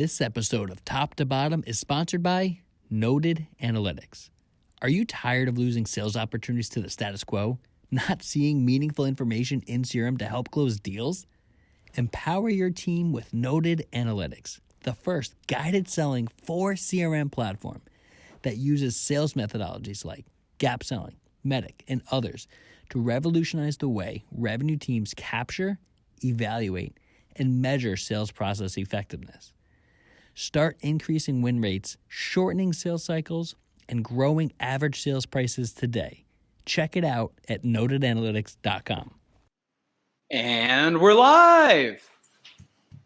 This episode of Top to Bottom is sponsored by Noted Analytics. Are you tired of losing sales opportunities to the status quo? Not seeing meaningful information in CRM to help close deals? Empower your team with Noted Analytics, the first guided selling for CRM platform that uses sales methodologies like gap selling, MEDDIC, and others to revolutionize the way revenue teams capture, evaluate, and measure sales process effectiveness. Start increasing win rates, shortening sales cycles, and growing average sales prices today. Check it out at notedanalytics.com. And we're live!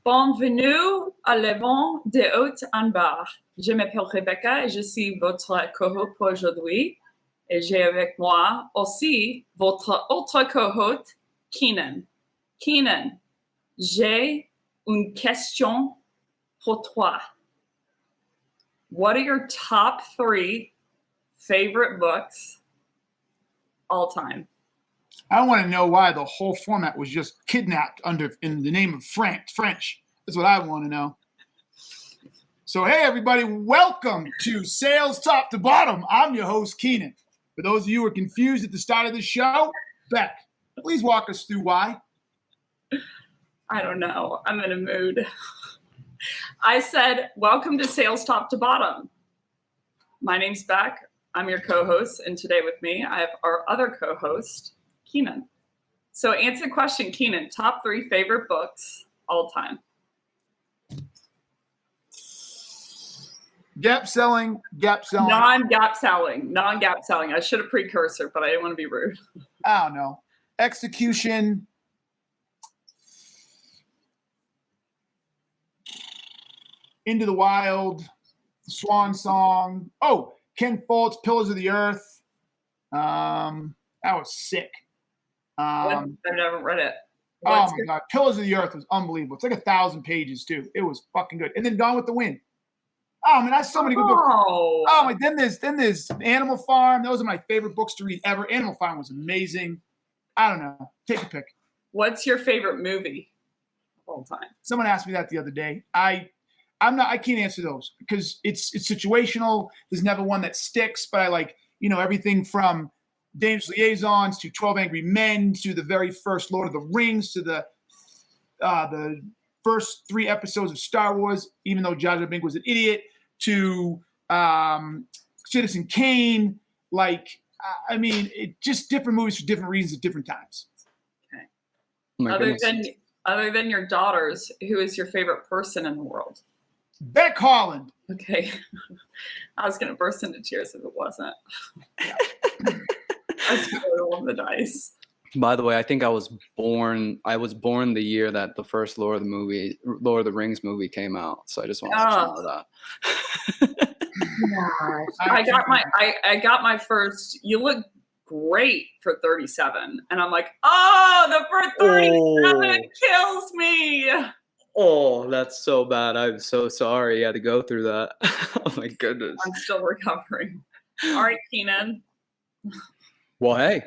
Bienvenue à l'Event de Haute-en-Bas. Je m'appelle Rebecca et je suis votre co-hôte pour aujourd'hui. Et j'ai avec moi aussi votre autre co-hôte, Keenan. Keenan, j'ai une question pour toi. What are your top 3 favorite books all time? I want to know why the whole format was just kidnapped in the name of French. That's what I want to know. So, hey, everybody, welcome to Sales Top to Bottom. I'm your host, Keenan. For those of you who are confused at the start of the show, Becc, please walk us through why. I don't know. I'm in a mood. I said, welcome to Sales Top to Bottom. My name's Becc. I'm your co-host, and today with me, I have our other co-host, Keenan. So answer the question, Keenan, top 3 favorite books all time. Gap selling. Non-gap selling. I should have precursor, but I didn't want to be rude. I don't know. Execution. Into the Wild. Swan Song. Oh, Ken Follett's Pillars of the Earth. That was sick. I've never read it. My God. Pillars of the Earth was unbelievable. It's like 1,000 pages, too. It was fucking good. And then Gone with the Wind. Oh, man, that's so many good books. Oh, my, then there's Animal Farm. Those are my favorite books to read ever. Animal Farm was amazing. I don't know. Take a pick. What's your favorite movie of all time? Someone asked me that the other day. I can't answer those because it's situational. There's never one that sticks, but I like, everything from Dangerous Liaisons to 12 Angry Men to the very first Lord of the Rings to the first 3 episodes of Star Wars, even though Jar Jar Binks was an idiot, to Citizen Kane. Like, just different movies for different reasons at different times. Okay. Other than your daughters, who is your favorite person in the world? Becc Holland. Okay. I was going to burst into tears if it wasn't. I was going to roll the dice. By the way, I think I was born the year that the first Lord of the Rings movie came out. So I just want to know that. I got my first. You look great for 37, and I'm like, the first 37 kills me. Oh, that's so bad. I'm so sorry you had to go through that. Oh my goodness. I'm still recovering. All right, Keenan. Well, hey,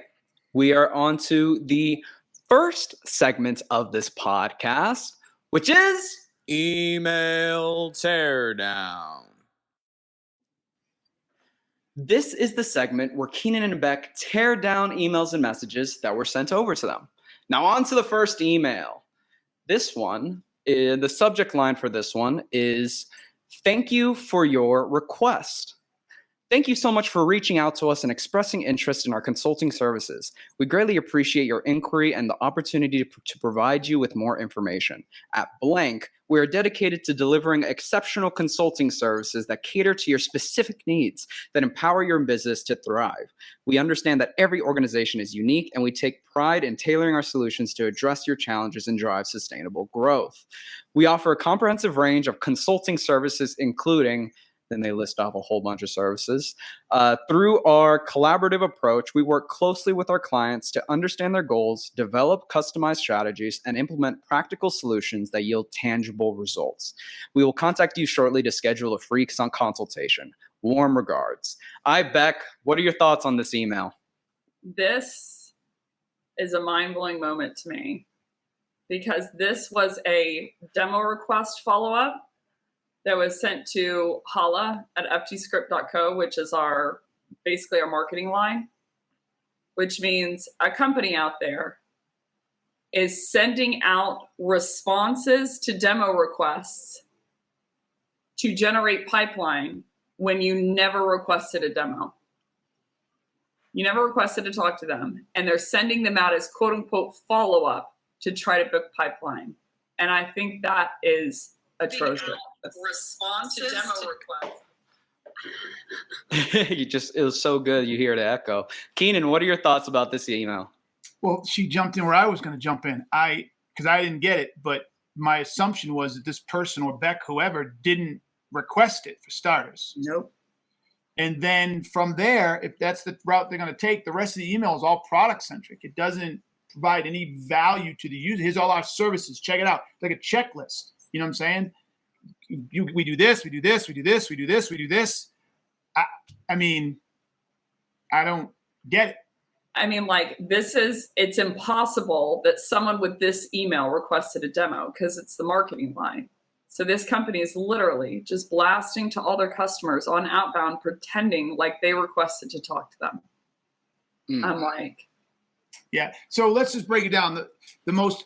we are on to the first segment of this podcast, which is Email Teardown. This is the segment where Keenan and Becc tear down emails and messages that were sent over to them. Now on to the first email. This one, the subject line for this one is, "Thank you for your request. Thank you so much for reaching out to us and expressing interest in our consulting services. We greatly appreciate your inquiry and the opportunity to provide you with more information. At Blank, we are dedicated to delivering exceptional consulting services that cater to your specific needs, that empower your business to thrive. We understand that every organization is unique, and we take pride in tailoring our solutions to address your challenges and drive sustainable growth. We offer a comprehensive range of consulting services, including..." Then they list off a whole bunch of services. Through our collaborative approach, we work closely with our clients to understand their goals, develop customized strategies, and implement practical solutions that yield tangible results. We will contact you shortly to schedule a free consultation. Warm regards. Becc, what are your thoughts on this email? This is a mind-blowing moment to me because this was a demo request follow-up that was sent to Hala at ftscript.co, which is basically our marketing line, which means a company out there is sending out responses to demo requests to generate pipeline when you never requested a demo. You never requested to talk to them, and they're sending them out as quote unquote follow-up to try to book pipeline. And I think that is atrocious. Response to demo request. It was so good you hear the echo. Keenan, what are your thoughts about this email? Well, she jumped in where I was going to jump in. Because I didn't get it, but my assumption was that this person or Becc, whoever, didn't request it for starters. Nope. And then from there, if that's the route they're going to take, the rest of the email is all product centric. It doesn't provide any value to the user. Here's all our services. Check it out. Like a checklist. You know what I'm saying? We do this, we do this, we do this, we do this, we do this. I mean, I don't get it. I mean, like, it's impossible that someone with this email requested a demo because it's the marketing line. So this company is literally just blasting to all their customers on outbound, pretending like they requested to talk to them. I'm like, yeah. So let's just break it down. The most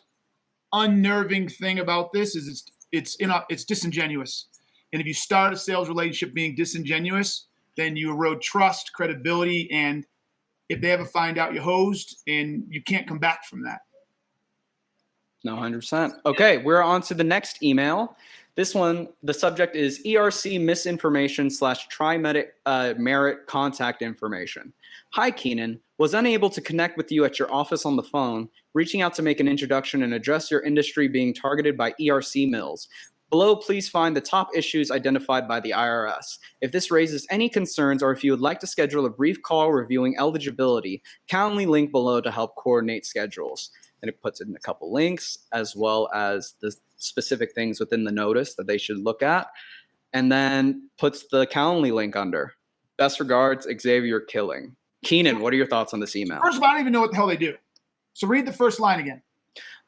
unnerving thing about this is it's disingenuous. And if you start a sales relationship being disingenuous, then you erode trust, credibility, and if they ever find out you're hosed, and you can't come back from that. No, 100%. Okay, we're on to the next email. This one, the subject is ERC misinformation / tri-merit contact information. Hi, Keenan. Was unable to connect with you at your office on the phone, reaching out to make an introduction and address your industry being targeted by ERC mills. Below, please find the top issues identified by the IRS. If this raises any concerns or if you would like to schedule a brief call reviewing eligibility, Calendly link below to help coordinate schedules. And it puts in a couple links as well as the specific things within the notice that they should look at, and then puts the Calendly link under. Best regards, Xavier Killing. Keenan, what are your thoughts on this email? First of all, I don't even know what the hell they do. So read the first line again.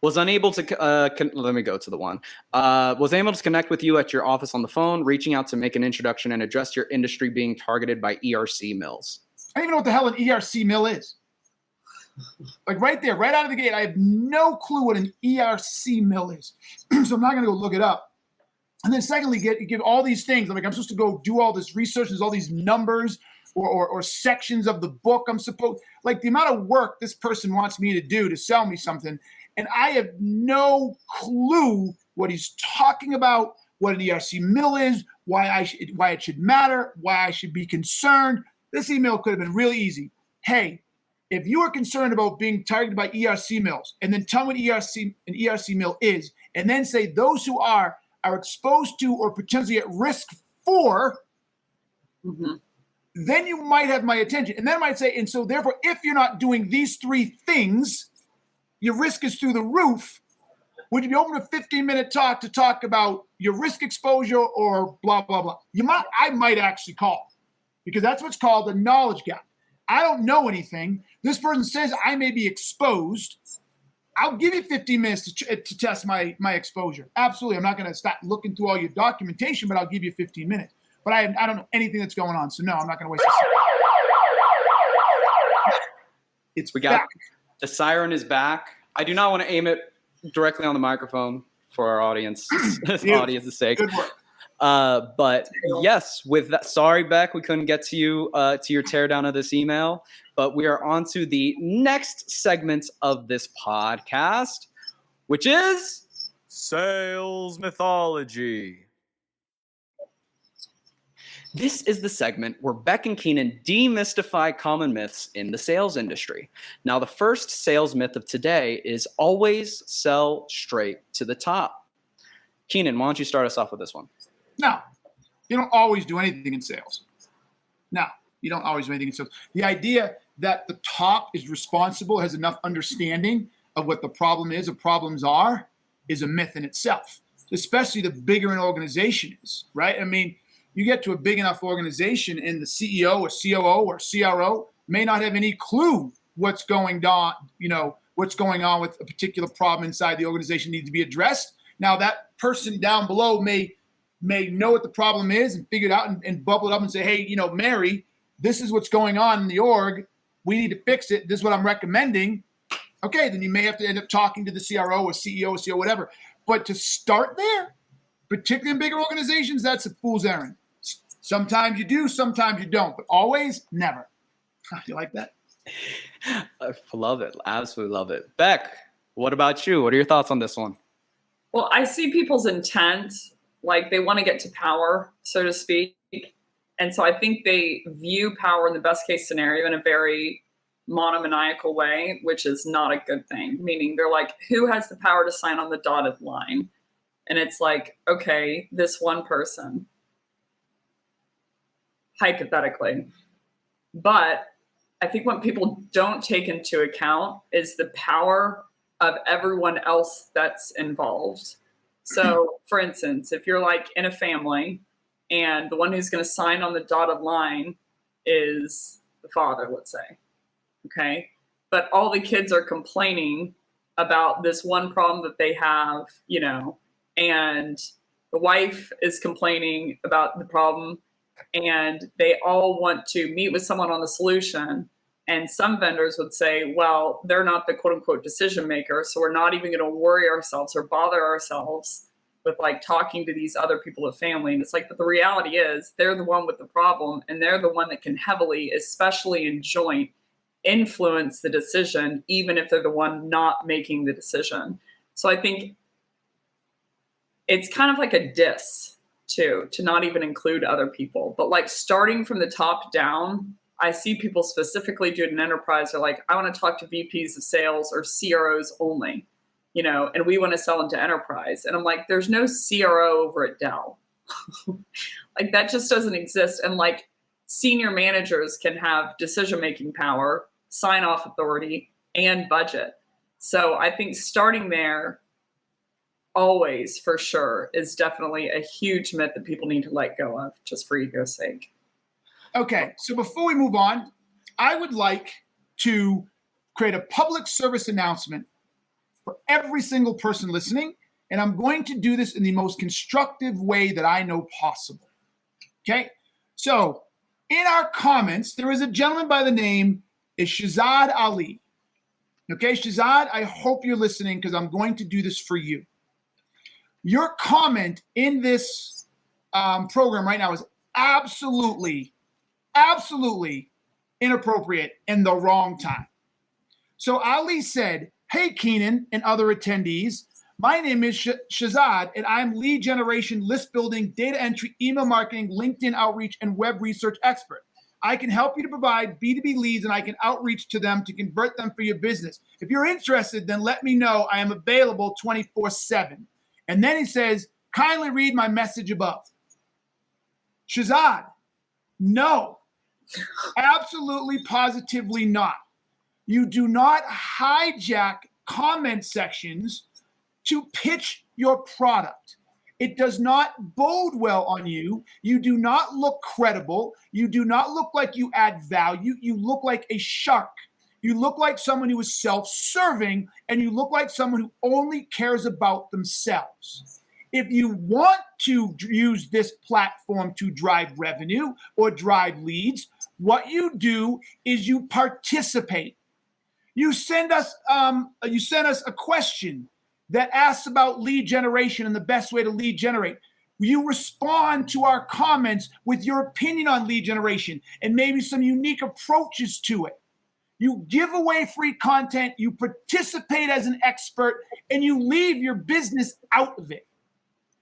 Was unable to, let me go to the one. Was able to connect with you at your office on the phone, reaching out to make an introduction and address your industry being targeted by ERC mills. I don't even know what the hell an ERC mill is. Like right there, right out of the gate, I have no clue what an ERC mill is. So I'm not going to go look it up. And then secondly, give all these things. Like I'm supposed to go do all this research. There's all these numbers or sections of the book. Like the amount of work this person wants me to do to sell me something. And I have no clue what he's talking about, what an ERC mill is, why it should matter, why I should be concerned. This email could have been really easy. Hey, if you are concerned about being targeted by ERC mills, and then tell me what an ERC mill is, and then say those who are exposed to or potentially at risk for, then you might have my attention. And then I might say, and so therefore, if you're not doing these three things, your risk is through the roof. Would you be open to a 15-minute talk to talk about your risk exposure or blah, blah, blah? I might actually call, because that's what's called a knowledge gap. I don't know anything. This person says I may be exposed. I'll give you 15 minutes to test my exposure. Absolutely. I'm not going to start looking through all your documentation, but I'll give you 15 minutes. But I don't know anything that's going on. So no, I'm not going to waste this. We got the siren is back. I do not want to aim it directly on the microphone for our audience's sake. Good work. But yes, with that, sorry, Becc, we couldn't get to you to your teardown of this email, but we are on to the next segment of this podcast, which is Sales Mythology. This is the segment where Becc and Keenan demystify common myths in the sales industry. Now, the first sales myth of today is always sell straight to the top. Keenan, why don't you start us off with this one? No, you don't always do anything in sales. No, you don't always do anything in sales. The idea that the top is responsible, has enough understanding of what the problem is or problems are, is a myth in itself, especially the bigger an organization is, right? I mean, you get to a big enough organization and the CEO or COO or CRO may not have any clue what's going on, what's going on with a particular problem inside the organization needs to be addressed. Now that person down below may may know what the problem is and figure it out and bubble it up and say, hey, Mary, this is what's going on in the org. We need to fix it. This is what I'm recommending. Okay, then you may have to end up talking to the CRO or CEO or CEO, whatever. But to start there, particularly in bigger organizations, that's a fool's errand. Sometimes you do, sometimes you don't, but always, never. You like that? I love it. Absolutely love it. Becc, what about you? What are your thoughts on this one? Well, I see people's intent, like they want to get to power, so to speak. And so I think they view power in the best case scenario in a very monomaniacal way, which is not a good thing. Meaning they're like, who has the power to sign on the dotted line? And it's like, okay, this one person, hypothetically. But I think what people don't take into account is the power of everyone else that's involved. So, for instance, if you're like in a family and the one who's going to sign on the dotted line is the father, let's say, okay? But all the kids are complaining about this one problem that they have, and the wife is complaining about the problem, and they all want to meet with someone on the solution. And some vendors would say, well, they're not the quote unquote decision maker, so we're not even going to worry ourselves or bother ourselves with like talking to these other people of family. And it's like, but the reality is they're the one with the problem, and they're the one that can heavily, especially in joint, influence the decision, even if they're the one not making the decision. So I think it's kind of like a diss too, to not even include other people. But like starting from the top down, I see people specifically do it in enterprise. They're like, I want to talk to VPs of sales or CROs only, and we want to sell into enterprise. And I'm like, there's no CRO over at Dell. Like that just doesn't exist. And like senior managers can have decision-making power, sign-off authority, and budget. So I think starting there always, for sure, is definitely a huge myth that people need to let go of just for ego's sake. Okay, so before we move on, I would like to create a public service announcement for every single person listening, and I'm going to do this in the most constructive way that I know possible. Okay, so in our comments, there is a gentleman by the name of Shahzad Ali. Okay, Shahzad, I hope you're listening because I'm going to do this for you. Your comment in this program right now is absolutely inappropriate and the wrong time. So Ali said, hey, Keenan and other attendees, my name is Shahzad, and I'm lead generation, list building, data entry, email marketing, LinkedIn outreach, and web research expert. I can help you to provide B2B leads, and I can outreach to them to convert them for your business. If you're interested, then let me know. I am available 24/7. And then he says, kindly read my message above. Shahzad, no, absolutely, positively not. You do not hijack comment sections to pitch your product. It does not bode well on you. You do not look credible. You do not look like you add value. You look like a shark. You look like someone who is self-serving, and you look like someone who only cares about themselves. If you want to use this platform to drive revenue or drive leads, what you do is you participate. You send us a question that asks about lead generation and the best way to lead generate. You respond to our comments with your opinion on lead generation and maybe some unique approaches to it. You give away free content, you participate as an expert, and you leave your business out of it.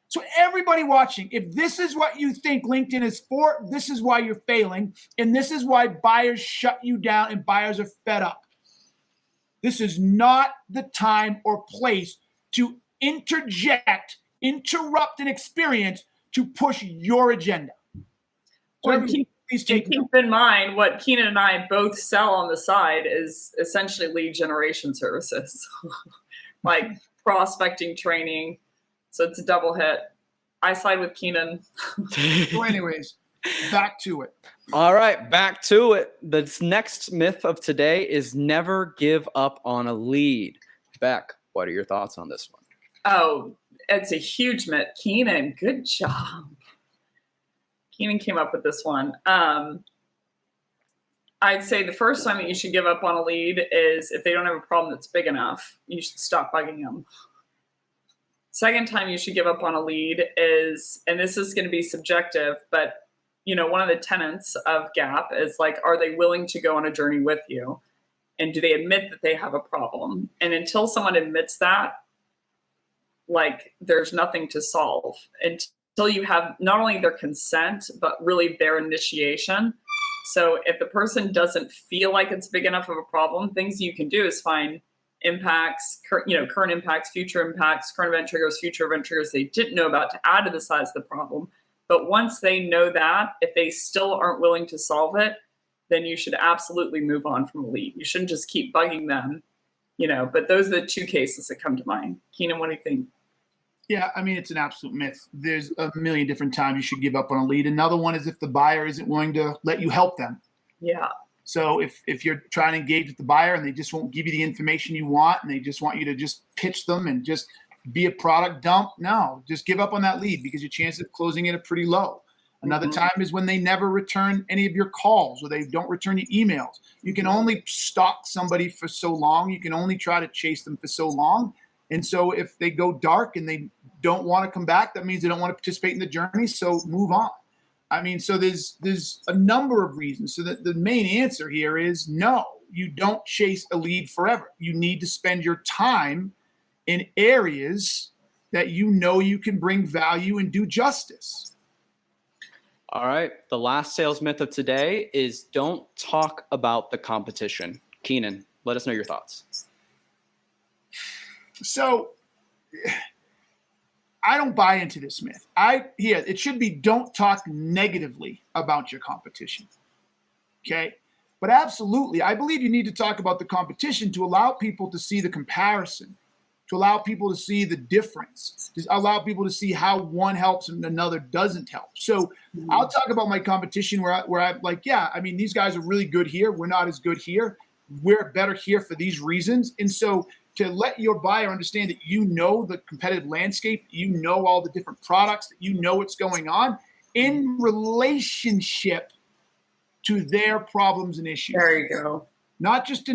So everybody watching, if this is what you think LinkedIn is for, this is why you're failing, and this is why buyers shut you down and buyers are fed up. This is not the time or place to interject, interrupt an experience to push your agenda. So keep in mind what Keenan and I both sell on the side is essentially lead generation services, like prospecting training. So it's a double hit. I side with Keenan. So anyways, back to it. All right, back to it. The next myth of today is never give up on a lead. Becc, what are your thoughts on this one? Oh, it's a huge myth. Keenan, good job. Keenan came up with this one. I'd say the first time that you should give up on a lead is if they don't have a problem that's big enough, you should stop bugging them. Second time you should give up on a lead is, and this is going to be subjective, but one of the tenets of GAP is like, are they willing to go on a journey with you? And do they admit that they have a problem? And until someone admits that, like, there's nothing to solve until you have not only their consent, but really their initiation. So if the person doesn't feel like it's big enough of a problem, things you can do is find impacts, current impacts, future impacts, current event triggers, future event triggers they didn't know about to add to the size of the problem. But once they know that, if they still aren't willing to solve it, then you should absolutely move on from a lead. You shouldn't just keep bugging them, but those are the two cases that come to mind. Keenan, what do you think? Yeah, I mean, it's an absolute myth. There's a million different times you should give up on a lead. Another one is if the buyer isn't willing to let you help them. Yeah. So if you're trying to engage with the buyer and they just won't give you the information you want and they just want you to just pitch them and just be a product dump, no, just give up on that lead because your chances of closing it are pretty low. Another time is when they never return any of your calls or they don't return your emails. You can only stalk somebody for so long. You can only try to chase them for so long. And so if they go dark and they don't want to come back, that means they don't want to participate in the journey. So move on. I mean, so there's a number of reasons. So the main answer here is no, you don't chase a lead forever. You need to spend your time in areas that you can bring value and do justice. All right. The last sales myth of today is don't talk about the competition. Keenan, let us know your thoughts. So I don't buy into this myth. It should be don't talk negatively about your competition. Okay. But absolutely, I believe you need to talk about the competition to allow people to see the comparison, to allow people to see the difference, to allow people to see how one helps and another doesn't help. So I'll talk about my competition where I'm like, yeah, I mean, these guys are really good here. We're not as good here. We're better here for these reasons. And so to let your buyer understand that you know the competitive landscape, you know all the different products, that you know what's going on in relationship to their problems and issues. There you go. Not just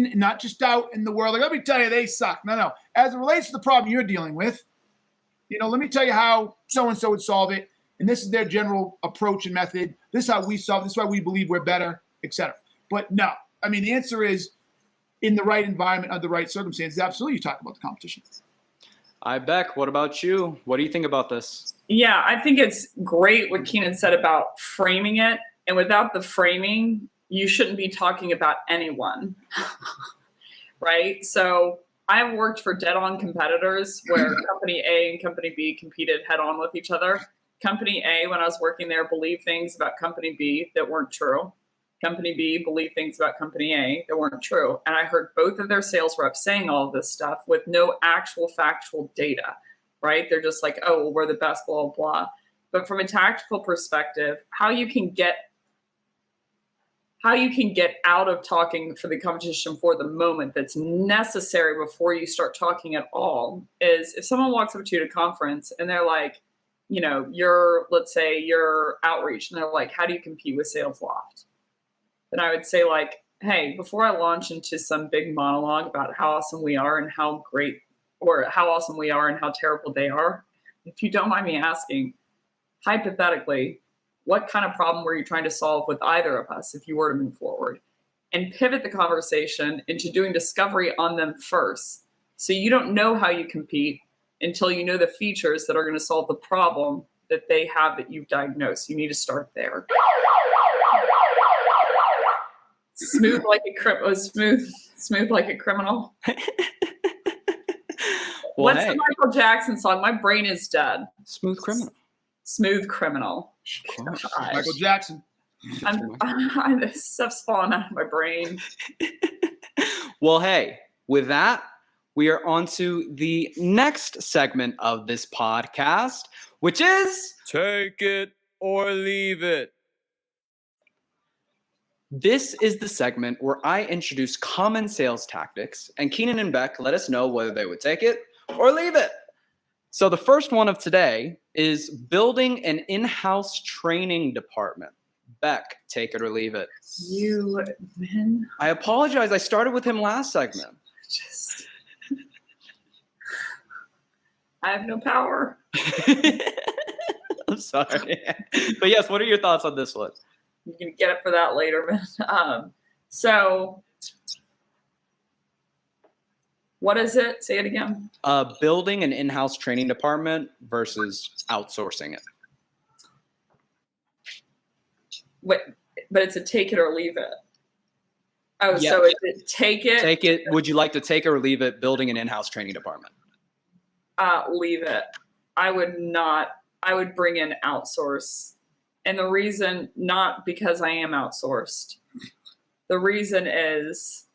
out in the world. Like, let me tell you, they suck. No. As it relates to the problem you're dealing with, let me tell you how so-and-so would solve it. And this is their general approach and method. This is how we solve. This is why we believe we're better, etc. But no, I mean, the answer is in the right environment, under the right circumstances, absolutely you talk about the competition. Becc, what about you? What do you think about this? Yeah, I think it's great what Keenan said about framing it. And without the framing, you shouldn't be talking about anyone, right? So I've worked for dead-on competitors where Company A and Company B competed head-on with each other. Company A, when I was working there, believed things about Company B that weren't true. Company B believed things about Company A that weren't true. And I heard both of their sales reps saying all of this stuff with no actual factual data, right? They're just like, oh, well, we're the best, blah, blah, blah. But from a tactical perspective, how you can get out of talking for the competition for the moment that's necessary before you start talking at all is if someone walks up to you at a conference and they're like, let's say your outreach, and they're like, how do you compete with Sales Loft? Then I would say like, hey, before I launch into some big monologue about how awesome we are and how great, or how awesome we are and how terrible they are, if you don't mind me asking, hypothetically, what kind of problem were you trying to solve with either of us if you were to move forward? And pivot the conversation into doing discovery on them first. So you don't know how you compete until you know the features that are going to solve the problem that they have that you've diagnosed. You need to start there. Smooth like a criminal. Well, What's the Michael Jackson song? My brain is dead. Smooth Criminal. Smooth Criminal. Gosh. Michael Jackson. This stuff's falling out of my brain. Well, hey, with that, we are on to the next segment of this podcast, which is Take it or leave it. This is the segment where I introduce common sales tactics, and Keenan and Becc let us know whether they would take it or leave it. So the first one of today is building an in-house training department. Becc, take it or leave it. You then I apologize. I started with him last segment. just. I have no power. I'm sorry. But yes, what are your thoughts on this one? You can get it for that later, man. So, what is it? Say it again. Building an in-house training department versus outsourcing it. Wait, but it's a take it or leave it. Oh, Yeah. so is it take it? Take it. Would you like to take it or leave it? Building an in-house training department. Leave it. I would not. I would bring in outsource. And the reason, not because I am outsourced. The reason is,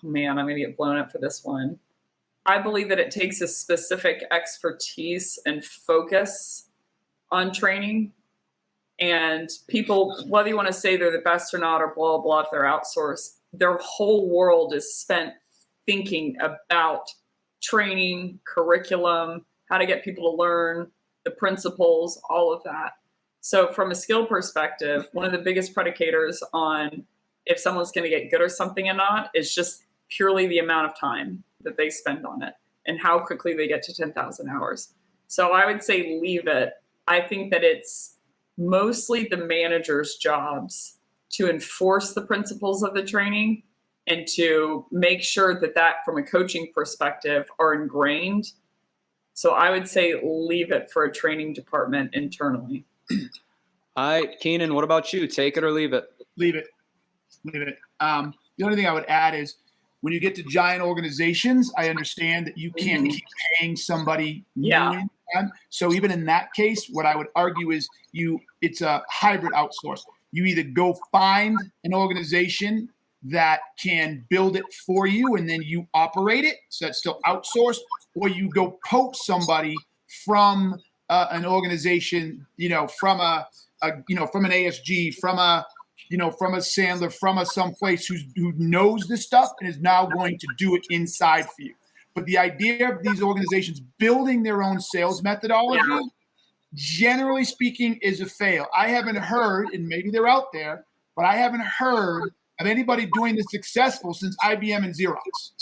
oh man, I'm going to get blown up for this one. I believe that it takes a specific expertise and focus on training. And people, whether you want to say they're the best or not, or blah, blah, if they're outsourced, their whole world is spent thinking about training, curriculum, how to get people to learn, the principles, all of that. So from a skill perspective, one of the biggest predicators on if someone's going to get good or something or not is just purely the amount of time that they spend on it and how quickly they get to 10,000 hours. So I would say leave it. I think that it's mostly the manager's jobs to enforce the principles of the training and to make sure that from a coaching perspective are ingrained. So I would say leave it for a training department internally. All right, Keenan, what about you? Take it or leave it? Leave it. Leave it. The only thing I would add is when you get to giant organizations, I understand that you can't keep paying somebody millions. So even in that case, what I would argue is it's a hybrid outsource. You either go find an organization that can build it for you and then you operate it, so that's still outsourced, or you go poach somebody from an organization, from from an ASG, from a Sandler, from someplace who knows this stuff and is now going to do it inside for you. But the idea of these organizations building their own sales methodology, generally speaking, is a fail. I haven't heard, and maybe they're out there, but I haven't heard of anybody doing this successful since IBM and Xerox,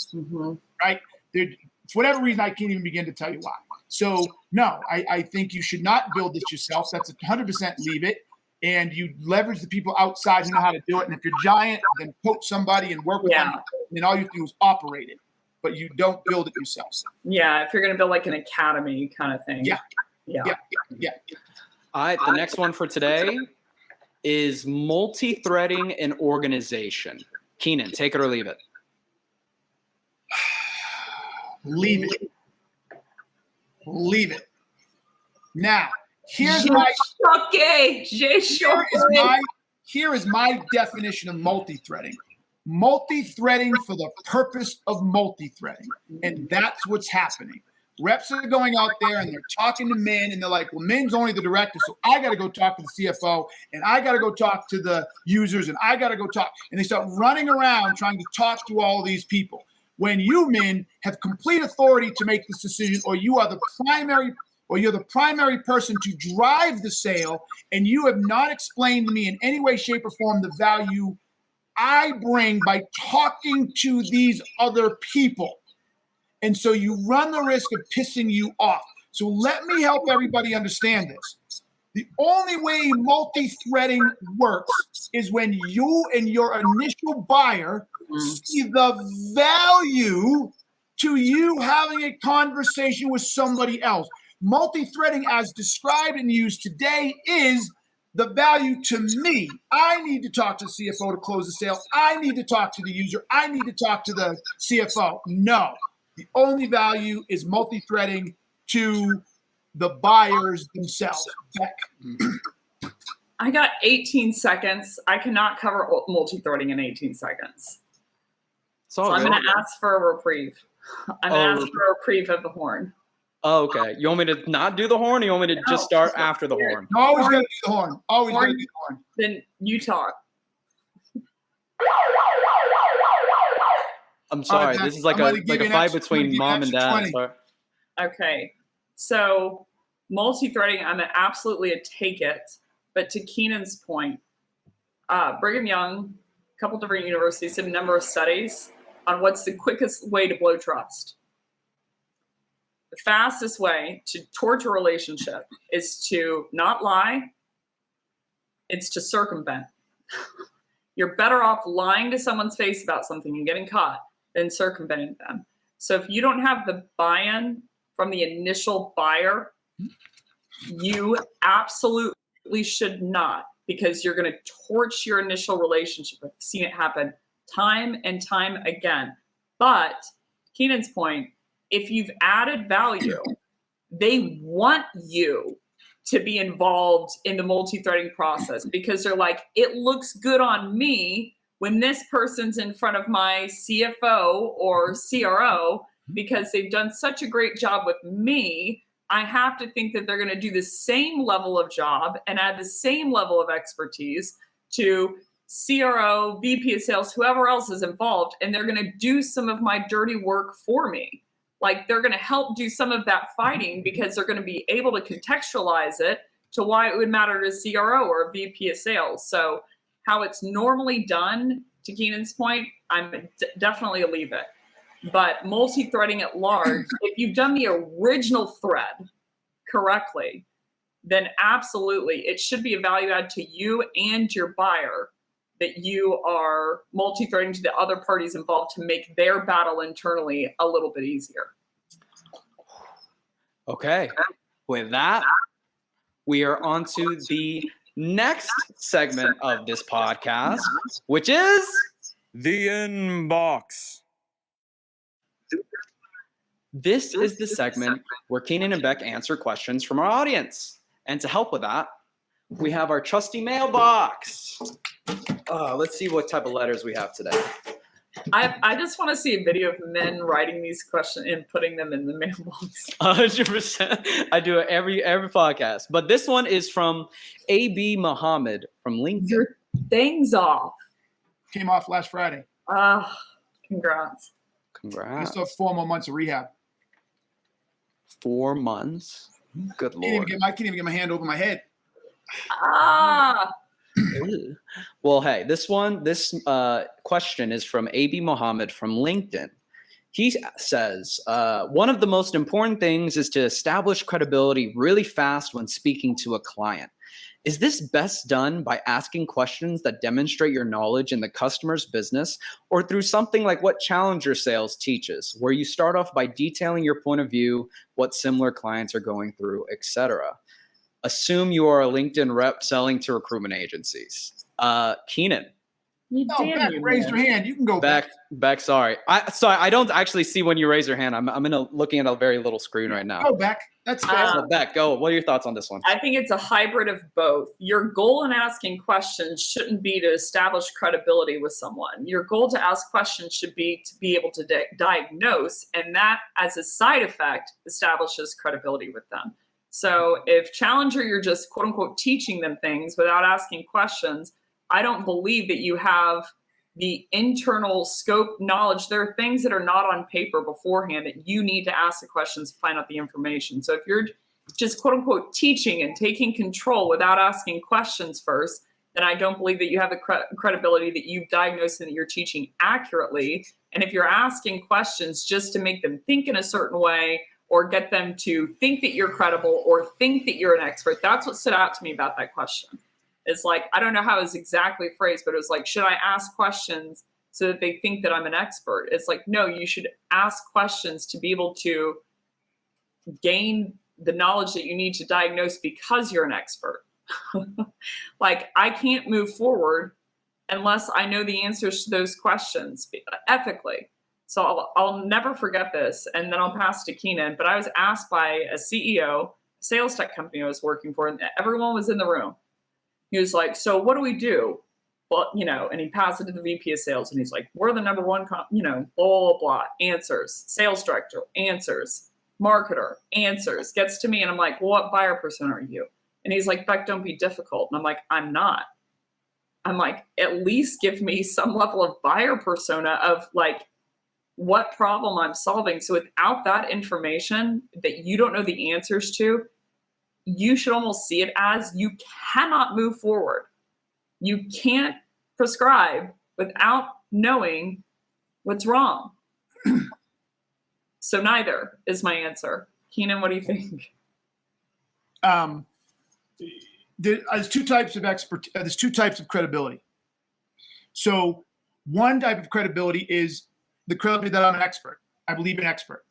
right? For whatever reason, I can't even begin to tell you why. So no, I think you should not build this yourself. That's 100% leave it. And you leverage the people outside who know how to do it. And if you're giant, then poach somebody and work with them. And all you have to do is operate it, but you don't build it yourself. Yeah, if you're going to build like an academy kind of thing. Yeah. All right, the next one for today is multi-threading an organization. Keenan, take it or leave it? Leave it. Leave it. Now, here is my definition of multi-threading. Multi-threading for the purpose of multi-threading. And that's what's happening. Reps are going out there and they're talking to Min and they're like, well, Min's only the director, so I got to go talk to the CFO and I got to go talk to the users and I got to go talk. And they start running around trying to talk to all these people. When you, Min, have complete authority to make this decision, or you're the primary person to drive the sale, and you have not explained to me in any way, shape, or form the value I bring by talking to these other people. And so you run the risk of pissing you off. So let me help everybody understand this. The only way multi-threading works is when you and your initial buyer see the value to you having a conversation with somebody else. Multi-threading, as described and used today, is the value to me. I need to talk to the CFO to close the sale. I need to talk to the user. I need to talk to the CFO. No, the only value is multi-threading to the buyers themselves. I got 18 seconds. I cannot cover multi-threading in 18 seconds. So I'm going to ask for a reprieve. I'm going to ask for a reprieve of the horn. Oh, okay. You want me to not do the horn, or you want me to just start after the horn? Always going to do the horn. Always going to do the horn. Then you talk. I'm sorry. This is like a fight between mom and dad. Okay. So multi-threading, I'm absolutely a take it. But to Keenan's point, Brigham Young, a couple different universities did a number of studies on what's the quickest way to blow trust. The fastest way to torch a relationship is to not lie. It's to circumvent. You're better off lying to someone's face about something and getting caught than circumventing them. So if you don't have the buy-in from the initial buyer, you absolutely should not, because you're going to torch your initial relationship. I've seen it happen time and time again. But Keenan's point, if you've added value, they want you to be involved in the multi-threading process, because they're like, it looks good on me when this person's in front of my CFO or CRO, because they've done such a great job with me. I have to think that they're going to do the same level of job and add the same level of expertise to CRO, VP of sales, whoever else is involved, and they're going to do some of my dirty work for me. Like, they're going to help do some of that fighting, because they're going to be able to contextualize it to why it would matter to a CRO or a VP of sales. So how it's normally done, to Keenan's point, I'm definitely a leave it. But multi-threading at large, if you've done the original thread correctly, then absolutely it should be a value add to you and your buyer that you are multi-threading to the other parties involved to make their battle internally a little bit easier. Okay. With that, we are on to the next segment of this podcast, which is The inbox. this is the segment where Keenan and Becc answer questions from our audience. And to help with that, we have our trusty mailbox. Let's see what type of letters we have today. I just want to see a video of men writing these questions and putting them in the mailbox. 100%. I do it every podcast. But this one is from AB Muhammad from LinkedIn. Your thing's off. Came off last Friday. Congrats. I Congrats. still have 4 more months of rehab. 4 months. Good Can't even Lord. get my hand over my head. Well, hey, this question is from AB Muhammad from LinkedIn. He says, one of the most important things is to establish credibility really fast when speaking to a client. Is this best done by asking questions that demonstrate your knowledge in the customer's business, or through something like what Challenger Sales teaches, where you start off by detailing your point of view, what similar clients are going through, etc.? Assume you are a LinkedIn rep selling to recruitment agencies. Keenan. Becc, raise your hand. You can go back. Becc, sorry. I don't actually see when you raise your hand. I'm looking at a very little screen right now. Go back. That's fair. So Becc, go. What are your thoughts on this one? I think it's a hybrid of both. Your goal in asking questions shouldn't be to establish credibility with someone. Your goal to ask questions should be to be able to diagnose, and that, as a side effect, establishes credibility with them. So if Challenger, you're just quote unquote teaching them things without asking questions, I don't believe that you have the internal scope knowledge. There are things that are not on paper beforehand that you need to ask the questions to find out the information. So if you're just quote unquote teaching and taking control without asking questions first, then I don't believe that you have the credibility that you've diagnosed and that you're teaching accurately. And if you're asking questions just to make them think in a certain way, or get them to think that you're credible or think that you're an expert, that's what stood out to me about that question. It's like, I don't know how it was exactly phrased, but it was like, should I ask questions so that they think that I'm an expert? It's like, no, you should ask questions to be able to gain the knowledge that you need to diagnose because you're an expert. Like, I can't move forward unless I know the answers to those questions ethically. So I'll never forget this, and then I'll pass to Keenan. But I was asked by a CEO, sales tech company I was working for, and everyone was in the room. He was like, so what do we do? Well, and he passed it to the VP of sales, and he's like, we're the number one, blah, blah, blah, answers. Sales director, answers. Marketer, answers. Gets to me, and I'm like, well, what buyer persona are you? And he's like, Becc, don't be difficult. And I'm like, I'm not. I'm like, at least give me some level of buyer persona of like, what problem I'm solving. So without that information that you don't know the answers to, you should almost see it as you cannot move forward. You can't prescribe without knowing what's wrong. So neither is my answer. Keenan, what do you think? There's two types of there's two types of credibility. So one type of credibility is the credibility that I'm an expert. I believe an expert.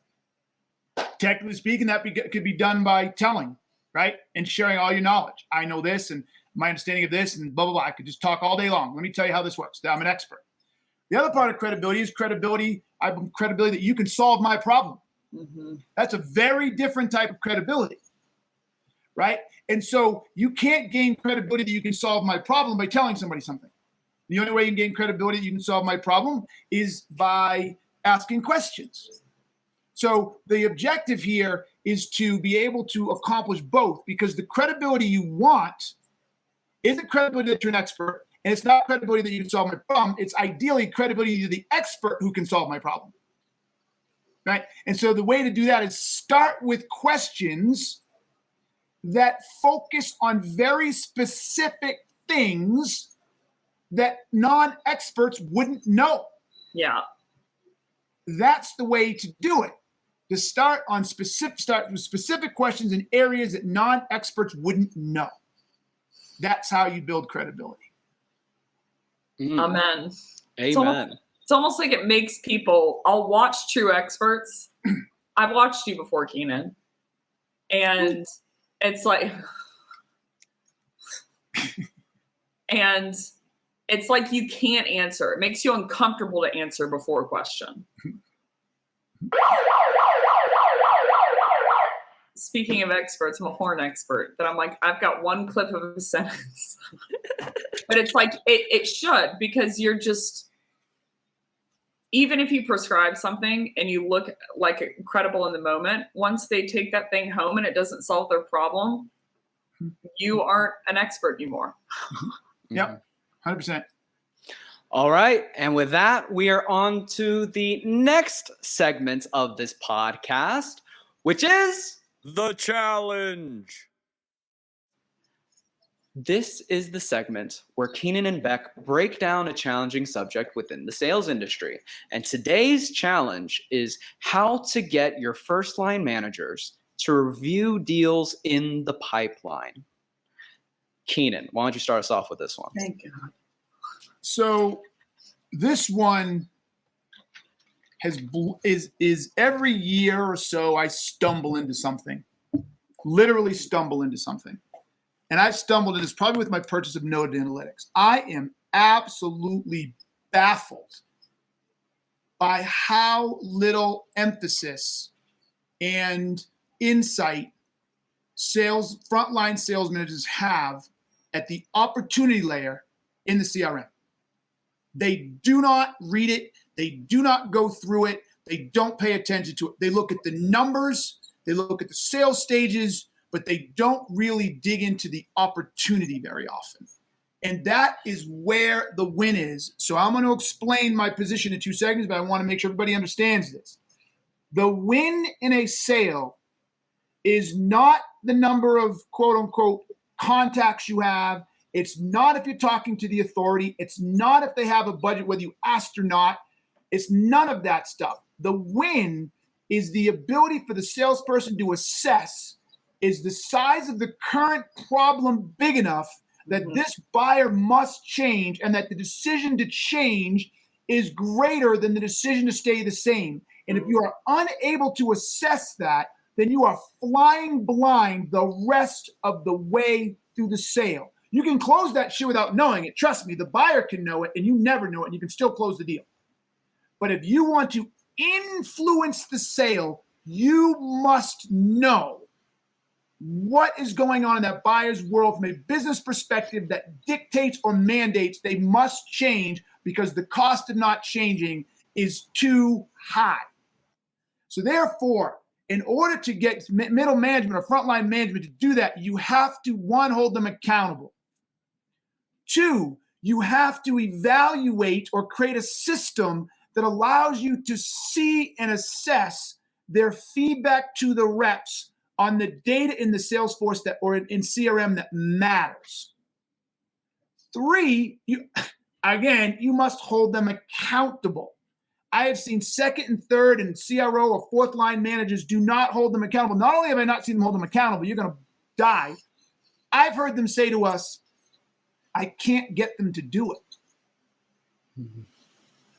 Technically speaking, that could be done by telling, right? And sharing all your knowledge. I know this and my understanding of this and blah, blah, blah. I could just talk all day long. Let me tell you how this works. I'm an expert. The other part of credibility is credibility that you can solve my problem. Mm-hmm. That's a very different type of credibility, right? And so you can't gain credibility that you can solve my problem by telling somebody something. The only way you can gain credibility that you can solve my problem is by asking questions. So the objective here is to be able to accomplish both, because the credibility you want isn't credibility that you're an expert, and it's not credibility that you can solve my problem. It's ideally credibility you're the expert who can solve my problem, right? And so the way to do that is start with questions that focus on very specific things that non-experts wouldn't know. Yeah. That's the way to do it. To start with specific questions in areas that non-experts wouldn't know. That's how you build credibility. Amen. Amen. It's almost like it makes people, I'll watch true experts. I've watched you before, Keenan. And it's like, and it's like you can't answer. It makes you uncomfortable to answer before a question. Speaking of experts, I'm a horn expert. That I'm like, I've got one clip of a sentence. But it's like, it should, because you're just, even if you prescribe something and you look like incredible in the moment, once they take that thing home and it doesn't solve their problem, you aren't an expert anymore. Yep, 100%. All right. And with that, we are on to the next segment of this podcast, which is The challenge. This is the segment where Keenan and Becc break down a challenging subject within the sales industry. And today's challenge is how to get your first line managers to review deals in the pipeline. Keenan, why don't you start us off with this one? Thank God. So this one is every year or so I stumble into something, literally stumble into something. And I've stumbled into this probably with my purchase of Noted Analytics. I am absolutely baffled by how little emphasis and insight frontline sales managers have at the opportunity layer in the CRM. They do not read it. They do not go through it. They don't pay attention to it. They look at the numbers. They look at the sales stages, but they don't really dig into the opportunity very often. And that is where the win is. So I'm going to explain my position in 2 seconds, but I want to make sure everybody understands this. The win in a sale is not the number of quote unquote contacts you have. It's not if you're talking to the authority. It's not if they have a budget, whether you asked or not. It's none of that stuff. The win is the ability for the salesperson to assess, is the size of the current problem big enough that this buyer must change, and that the decision to change is greater than the decision to stay the same. And if you are unable to assess that, then you are flying blind the rest of the way through the sale. You can close that shit without knowing it. Trust me, the buyer can know it and you never know it, and you can still close the deal. But if you want to influence the sale, you must know what is going on in that buyer's world from a business perspective that dictates or mandates they must change because the cost of not changing is too high. So therefore, in order to get middle management or frontline management to do that, you have to, 1, hold them accountable. 2, you have to evaluate or create a system that allows you to see and assess their feedback to the reps on the data in the Salesforce or in CRM that matters. 3, you must hold them accountable. I have seen second and third and CRO or fourth line managers do not hold them accountable. Not only have I not seen them hold them accountable, you're going to die. I've heard them say to us, I can't get them to do it. Mm-hmm.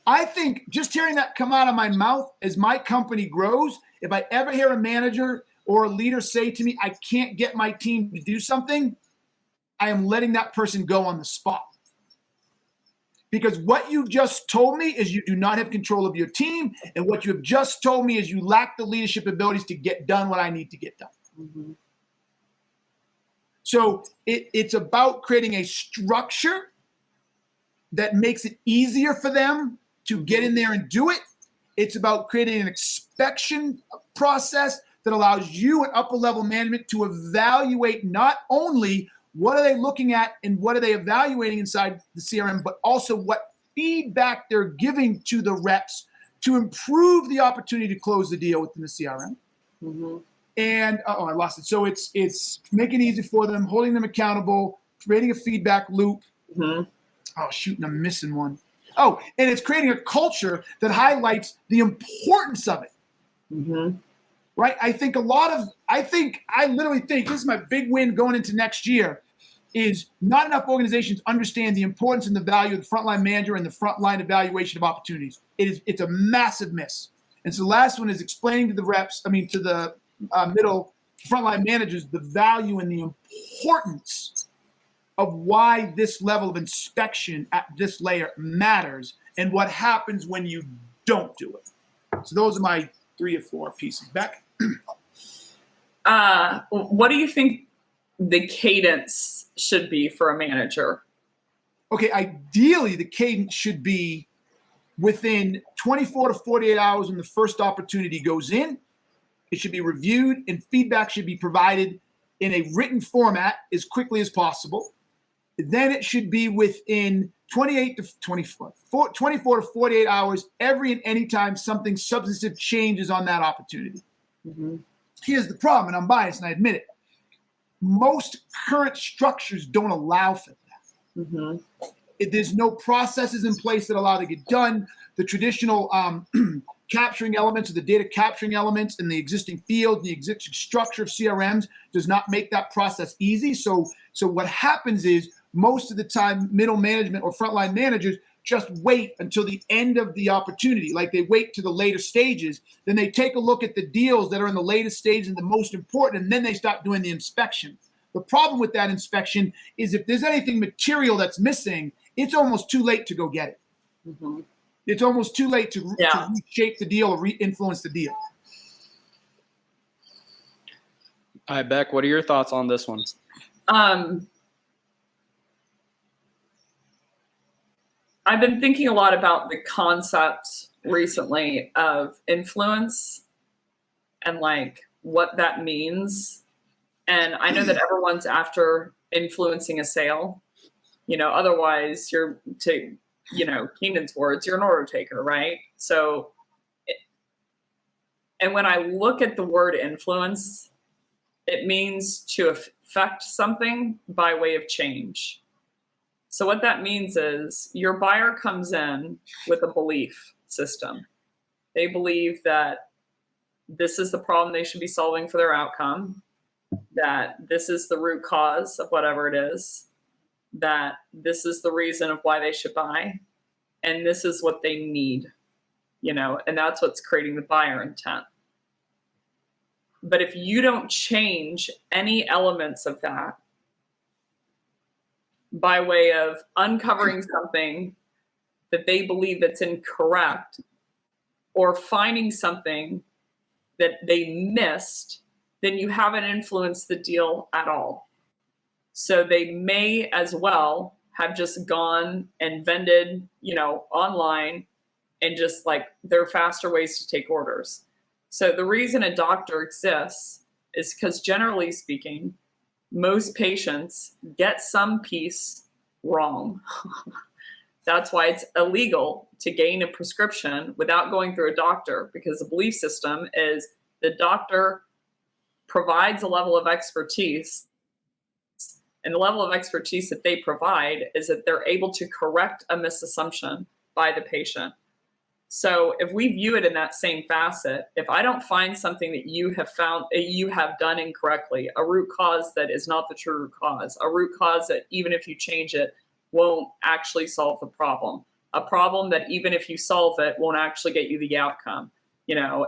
I think just hearing that come out of my mouth as my company grows, if I ever hear a manager or a leader say to me, I can't get my team to do something, I am letting that person go on the spot. Because what you just told me is you do not have control of your team. And what you have just told me is you lack the leadership abilities to get done what I need to get done. Mm-hmm. So it's about creating a structure that makes it easier for them to get in there and do it. It's about creating an inspection process that allows you and upper level management to evaluate not only what are they looking at and what are they evaluating inside the CRM, but also what feedback they're giving to the reps to improve the opportunity to close the deal within the CRM. Mm-hmm. And I lost it. So it's making it easy for them, holding them accountable, creating a feedback loop. Mm-hmm. Oh, shoot, and I'm missing one. Oh, and it's creating a culture that highlights the importance of it. Mm-hmm. Right? I literally think this is my big win going into next year is not enough organizations understand the importance and the value of the frontline manager and the frontline evaluation of opportunities. It's a massive miss. And so the last one is explaining to the reps, to the middle frontline managers, the value and the importance of why this level of inspection at this layer matters and what happens when you don't do it. So those are my 3 or 4 pieces. Becc? What do you think the cadence should be for a manager? Okay, ideally the cadence should be within 24 to 48 hours when the first opportunity goes in. It should be reviewed and feedback should be provided in a written format as quickly as possible. Then it should be within 24 to 48 hours every and any time something substantive changes on that opportunity. Mm-hmm. Here's the problem, and I'm biased and I admit it. Most current structures don't allow for that. Mm-hmm. There's no processes in place that allow to get done. The traditional capturing elements or the data capturing elements in the existing field, the existing structure of CRMs does not make that process easy. So what happens is most of the time middle management or frontline managers just wait until the end of the opportunity. Like they wait to the later stages. Then they take a look at the deals that are in the latest stage and the most important, and then they start doing the inspection. The problem with that inspection is if there's anything material that's missing, it's almost too late to go get it. Mm-hmm. It's almost too late to reshape the deal or re-influence the deal. All right, Becc, what are your thoughts on this one? I've been thinking a lot about the concept recently of influence and like what that means. And I know that everyone's after influencing a sale, otherwise you're Keenan's words, you're an order taker, right? So, and when I look at the word influence, it means to affect something by way of change. So what that means is your buyer comes in with a belief system. They believe that this is the problem they should be solving for their outcome, that this is the root cause of whatever it is, that this is the reason of why they should buy, and this is what they need, and that's what's creating the buyer intent. But if you don't change any elements of that, by way of uncovering something that they believe that's incorrect or finding something that they missed, then you haven't influenced the deal at all. So they may as well have just gone and vended, online and just like there are faster ways to take orders. So the reason a doctor exists is because generally speaking, most patients get some piece wrong. That's why it's illegal to gain a prescription without going through a doctor, because the belief system is the doctor provides a level of expertise, and the level of expertise that they provide is that they're able to correct a misassumption by the patient. So if we view it in that same facet, if I don't find something that you have done incorrectly, a root cause that is not the true root cause, a root cause that even if you change it won't actually solve the problem, a problem that even if you solve it won't actually get you the outcome,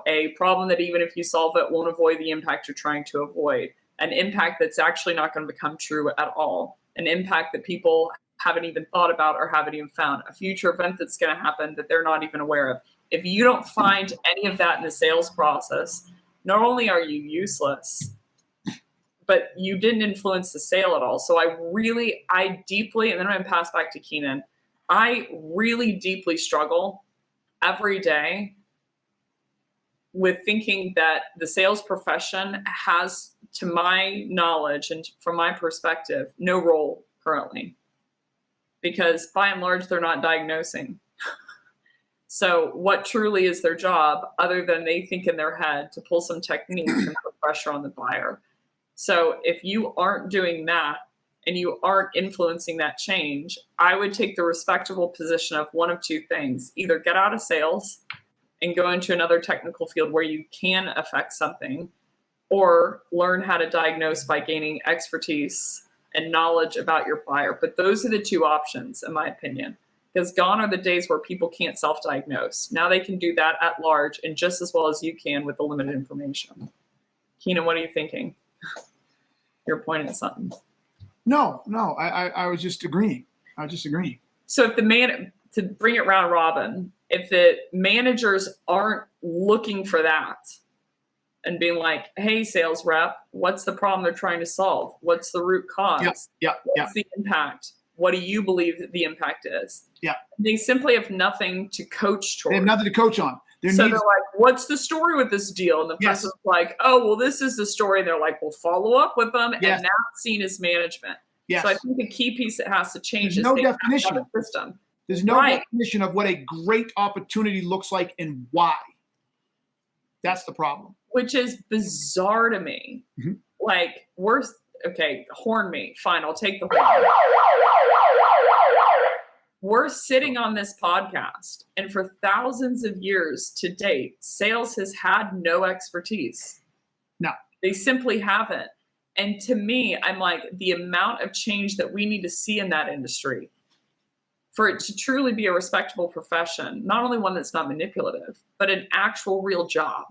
a problem that even if you solve it won't avoid the impact you're trying to avoid, an impact that's actually not going to become true at all, an impact that people haven't even thought about or haven't even found, a future event that's going to happen that they're not even aware of. If you don't find any of that in the sales process, not only are you useless, but you didn't influence the sale at all. So I deeply, and then I'm going to pass back to Keenan, I really deeply struggle every day with thinking that the sales profession has, to my knowledge and from my perspective, no role currently. Because by and large, they're not diagnosing. So what truly is their job, other than they think in their head to pull some techniques and put pressure on the buyer? So if you aren't doing that and you aren't influencing that change, I would take the respectable position of one of two things: either get out of sales and go into another technical field where you can affect something, or learn how to diagnose by gaining expertise and knowledge about your buyer. But those are the two options, in my opinion, because gone are the days where people can't self-diagnose. Now they can do that at large and just as well as you can with the limited information. Keenan, what are you thinking? You're pointing at something. No, I was just agreeing. So if to bring it round robin, if the managers aren't looking for that and being like, hey, sales rep, what's the problem they're trying to solve? What's the root cause? What's the impact? What do you believe that the impact is? Yeah. They simply have nothing to coach towards. They have nothing to coach on. They're like, what's the story with this deal? And the person's like, oh, well, this is the story. They're like, well, follow up with them. And that's seen as management. Yes. So I think the key piece that has to change is no definition of the system. There's no definition of what a great opportunity looks like and why. That's the problem. Which is bizarre to me. Mm-hmm. Like, horn me. Fine, I'll take the horn. We're sitting on this podcast, and for thousands of years to date, sales has had no expertise. No. They simply haven't. And to me, I'm like, the amount of change that we need to see in that industry for it to truly be a respectable profession, not only one that's not manipulative, but an actual real job.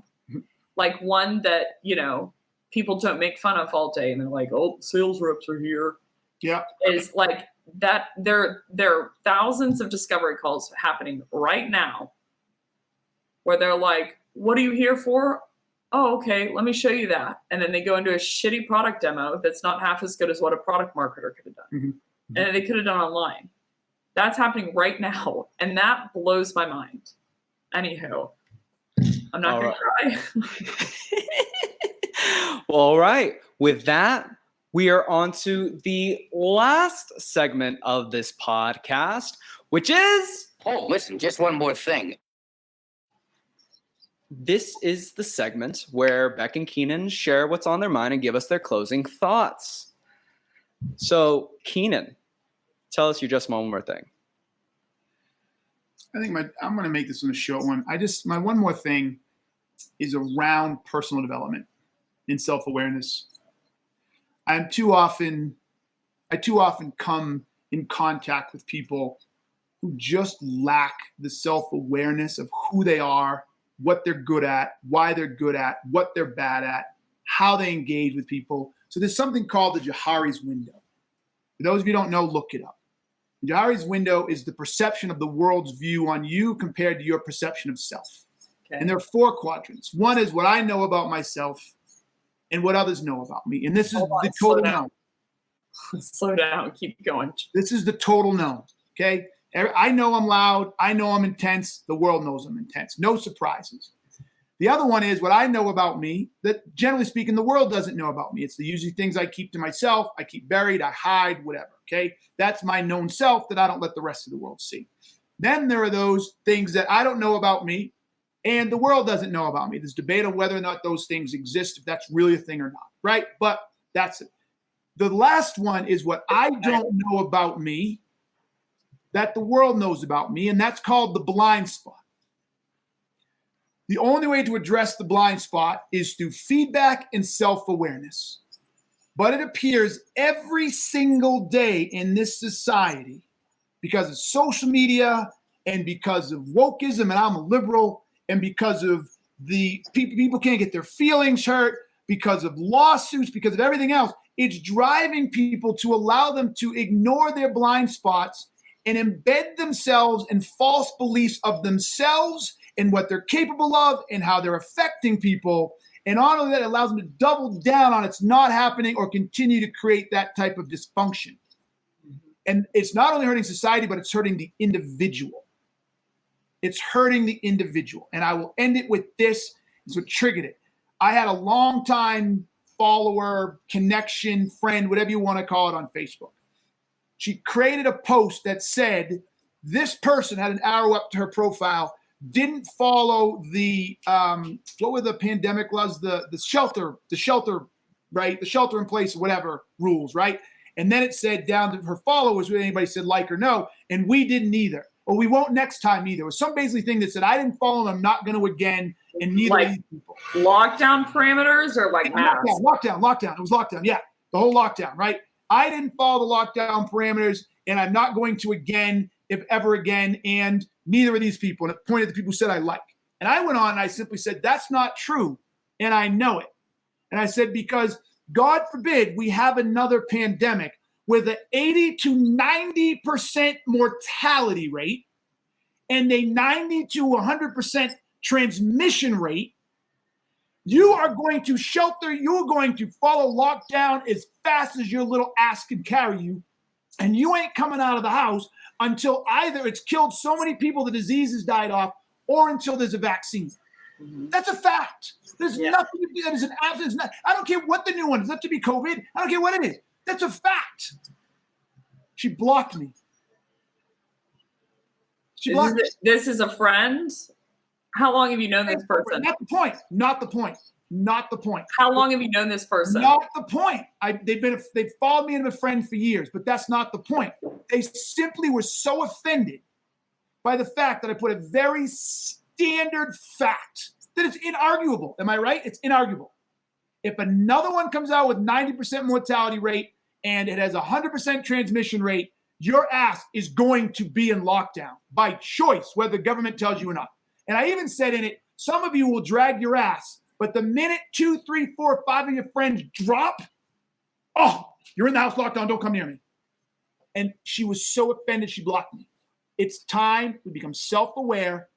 Like one that, people don't make fun of all day and they're like, oh, sales reps are here. Yeah. Is like that. There are thousands of discovery calls happening right now where they're like, what are you here for? Oh, okay, let me show you that. And then they go into a shitty product demo that's not half as good as what a product marketer could have done. Mm-hmm. Mm-hmm. And they could have done online. That's happening right now. And that blows my mind. Anywho, I'm not going to cry. Well, all right. With that, we are on to the last segment of this podcast, which is... Oh, listen, just one more thing. This is the segment where Becc and Keenan share what's on their mind and give us their closing thoughts. So, Keenan, tell us your just one more thing. I think I'm going to make this one a short one. My one more thing is around personal development and self-awareness. I too often come in contact with people who just lack the self-awareness of who they are, what they're good at, why they're good at, what they're bad at, how they engage with people. So there's something called the Johari's window. For those of you who don't know, look it up. The Johari's window is the perception of the world's view on you compared to your perception of self. Okay. And there are 4 quadrants. One is what I know about myself and what others know about me. And this is the total known. Slow down. Keep going. This is the total known. Okay? I know I'm loud. I know I'm intense. The world knows I'm intense. No surprises. The other one is what I know about me that, generally speaking, the world doesn't know about me. It's the usually things I keep to myself, I keep buried, I hide, whatever, okay? That's my known self that I don't let the rest of the world see. Then there are those things that I don't know about me and the world doesn't know about me. There's debate on whether or not those things exist, if that's really a thing or not, right? But that's it. The last one is what I don't know about me that the world knows about me, and that's called the blind spot. The only way to address the blind spot is through feedback and self-awareness. But it appears every single day in this society, because of social media and because of wokeism, and I'm a liberal, and because of the people can't get their feelings hurt, because of lawsuits, because of everything else, it's driving people to allow them to ignore their blind spots and embed themselves in false beliefs of themselves and what they're capable of and how they're affecting people. And not only that, it allows them to double down on it's not happening or continue to create that type of dysfunction. And it's not only hurting society, but it's hurting the individual. It's hurting the individual. And I will end it with this. It's what triggered it. I had a long-time follower, connection, friend, whatever you want to call it, on Facebook. She created a post that said this person had an arrow up to her profile, didn't follow the what were the pandemic laws, the shelter, right? The shelter in place, whatever rules, right? And then it said down to her followers, whether anybody said like or no, and we didn't either, or we won't next time either. It was some basically thing that said I didn't follow and I'm not going to again, and neither like of these people. Lockdown parameters or like masks? Lockdown. It was lockdown. Yeah, the whole lockdown, right? I didn't follow the lockdown parameters, and I'm not going to again, if ever again, and neither of these people. And it pointed to the people who said I like. And I went on and I simply said, that's not true, and I know it. And I said, because God forbid we have another pandemic with an 80 to 90% mortality rate and a 90 to 100% transmission rate. You are going to shelter, you're going to follow lockdown as fast as your little ass can carry you, and you ain't coming out of the house until either it's killed so many people the disease has died off, or until there's a vaccine. Mm-hmm. That's a fact. There's nothing that is an absolute. I don't care what the new one is. Not to be COVID. I don't care what it is. That's a fact. She blocked me. This is a friend. How long have you known this person? Not the point. How long have you known this person? Not the point. They've followed me and been a friend for years, but that's not the point. They simply were so offended by the fact that I put a very standard fact that it's inarguable. Am I right? It's inarguable. If another one comes out with 90% mortality rate and it has 100% transmission rate, your ass is going to be in lockdown by choice, whether the government tells you or not. And I even said in it, some of you will drag your ass, but the minute 2, 3, 4, 5 of your friends drop, oh, you're in the house lockdown, don't come near me. And she was so offended, she blocked me. It's time we become self-aware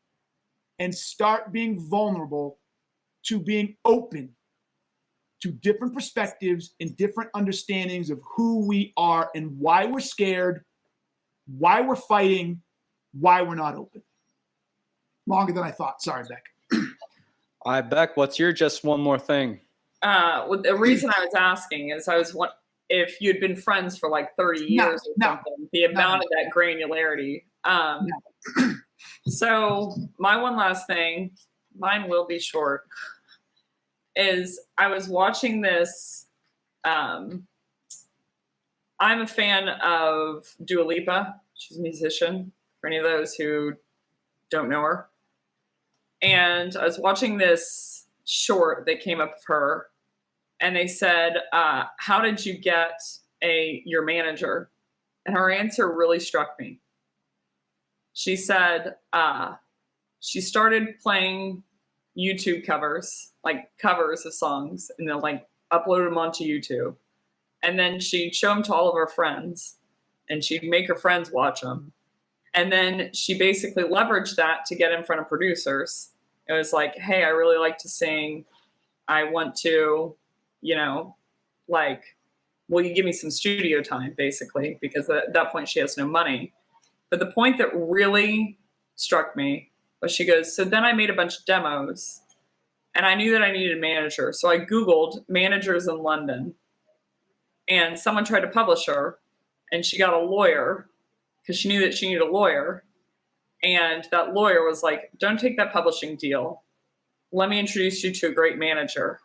and start being vulnerable to being open to different perspectives and different understandings of who we are and why we're scared, why we're fighting, why we're not open. Longer than I thought. Sorry, Becc. All right, Becc, what's your just one more thing? Well, the reason I was asking is if you'd been friends for like 30 years or something, the amount of that granularity. So my one last thing, mine will be short, is I was watching this. I'm a fan of Dua Lipa. She's a musician, for any of those who don't know her. And I was watching this short that came up of her, and they said, how did you get your manager? And her answer really struck me. She said she started playing YouTube covers, like covers of songs, and then like upload them onto YouTube. And then she'd show them to all of her friends, and she'd make her friends watch them. And then she basically leveraged that to get in front of producers. It was like, hey, I really like to sing. I want to, will you give me some studio time, basically? Because at that point she has no money. But the point that really struck me was she goes, so then I made a bunch of demos And I knew that I needed a manager. So I Googled managers in London. And someone tried to publish her, and she got a lawyer because she knew that she needed a lawyer. And that lawyer was like, don't take that publishing deal. Let me introduce you to a great manager,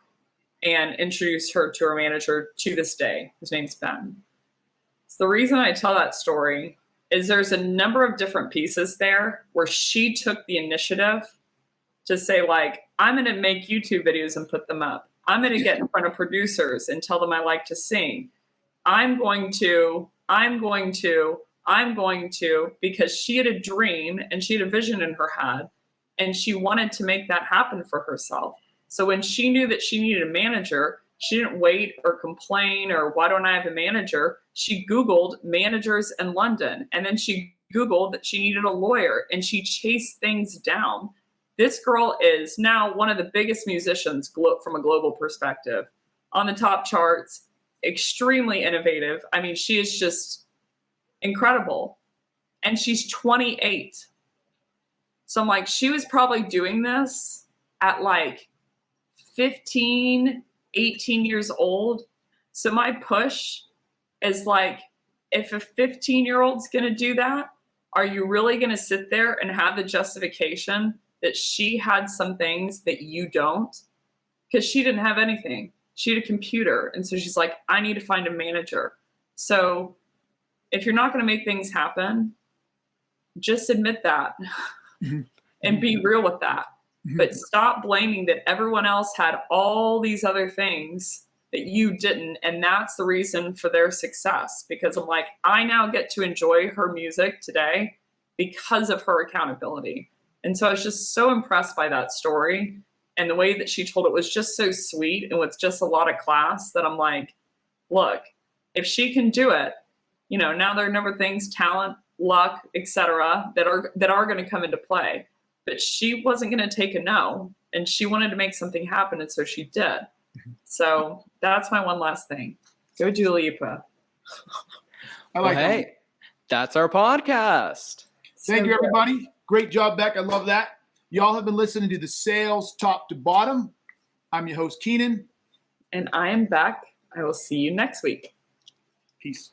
and introduce her to her manager to this day. His name's Ben. So the reason I tell that story is there's a number of different pieces there where she took the initiative to say, like, I'm going to make YouTube videos and put them up. I'm going to get in front of producers and tell them I like to sing. I'm going to, because she had a dream and she had a vision in her head, and she wanted to make that happen for herself. So when she knew that she needed a manager, she didn't wait or complain or why don't I have a manager? She Googled managers in London, and then she Googled that she needed a lawyer, and she chased things down. This girl is now one of the biggest musicians from a global perspective, on the top charts, extremely innovative. I mean, she is just incredible. And she's 28. So I'm like, she was probably doing this at like 15, 18 years old. So my push is like, if a 15-year-old's going to do that, are you really going to sit there and have the justification that she had some things that you don't? Because she didn't have anything. She had a computer. And so she's like, I need to find a manager. So if you're not going to make things happen, just admit that and be real with that. But stop blaming that everyone else had all these other things that you didn't. And that's the reason for their success. Because I'm like, I now get to enjoy her music today because of her accountability. And so I was just so impressed by that story. And the way that she told it was just so sweet and with just a lot of class that I'm like, look, if she can do it, you know, now there are a number of things, talent, luck, etc., that are going to come into play. But she wasn't going to take a no, and she wanted to make something happen, and so she did. So that's my one last thing. Go Dua Lipa. I like that. Hey, that's our podcast. Thank you, everybody. Great job, Becc. I love that. Y'all have been listening to the Sales Top to Bottom. I'm your host, Keenan. And I am Becc. I will see you next week. Peace.